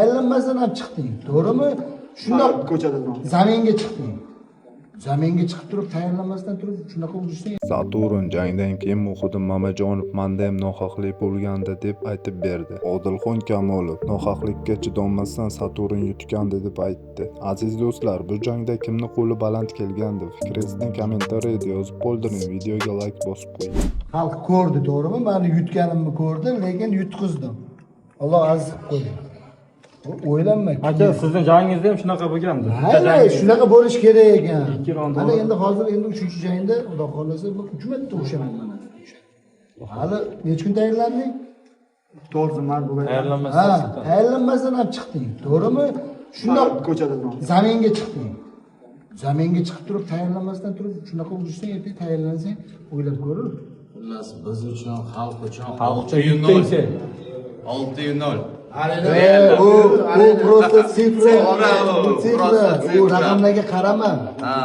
tayinlanmasdan ham chiqding, to'g'rimi? Shunda ko'chadan zaminga chiqding. Zaminga chiqib turib, tayinlanmasdan turib shunaqa urishding. Saturn jangdan keyin Muhiddin Mamajonov menda ham nohaqlik bo'lgandi deb aytib berdi. Odilxon Kamolov nohaqlikka chidolmasdan Saturn yutgandi deb aytdi. Aziz do'stlar, bu jangda kimni qo'li baland kelgandi? Fikringizni kommentariyada yozib qoldiring. Videoga like bosib qo'ying. Xalq ko'rdi, to'g'rimi? Meni yutganimni ko'rdi, lekin yutqizdim. Alloh aziz qo'ydi. O'ylanma. Aka, sizning jangingizda ham shunaqa bo'lgandi. Hayır, shunaqa bo'lish kerak ekan. Ikki raund Mana endi hozir 3-chi jangda Xudo xolasa bu 3 marta o'shaman mana. Hali necha kun tayyorlanding? 9 mart bo'lgan. Ha, tayyorlanmasdan ham chiqding, to'g'rimi? Shunda ko'chadan zaminga chiqding. Zaminga chiqib turib, tayyorlanmasdan turib shunaqa urishding, ertaga tayyorlansang, o'ylab ko'rib. Xullas, biz uchun, xalq uchun, Xalq uchun yutding. 6-0. Bu просто sifra, u raqamlarga qarama. Ha.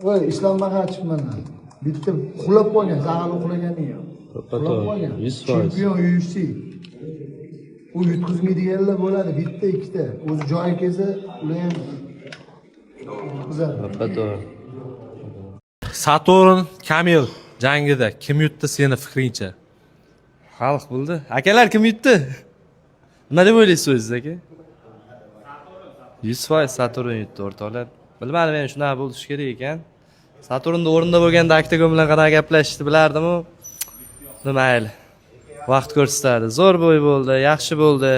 Voy, Islom Maxachevman. Bitta xulab qo'ygan, zag'al uxlagani yo'q. Xulab qo'ygan. Chempion UFC. U yutqizmaydiganlar bo'ladi, bitta, ikkita. O'zi joyi kelsa, ular ham yutqizadi. Saturn Kamil jangida kim yutdi seni fikringcha? Xalq bildi. Akalar kim yutdi? Nima deb o'ylaysiz o'zingiz aka? 100% Saturn yutdi o'rtoqlar. Bilmadim, men shunaqa bo'lishi kerak ekan. Saturnda o'rinda bo'lganda Aktagon bilan qanaqa gaplashishni bilardim-ku. Mayli. Vaqt ko'rsatadi. Zo'r bo'y bo'ldi, yaxshi bo'ldi.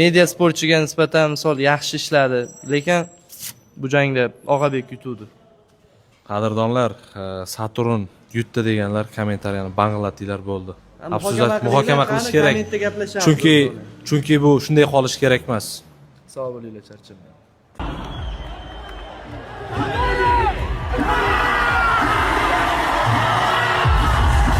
Media sportchiga nisbatan misol yaxshi ishladi, lekin bu jangda Og'abek yutuvdi. Qadrdonlar, Saturn yutdi deganlar kommentariyani banglatdilar bo'ldi. Afsuslar, muhokama qilish kerak. Chunki bu shunday qolish kerak emas. Sog' bo'linglar, charchamayman.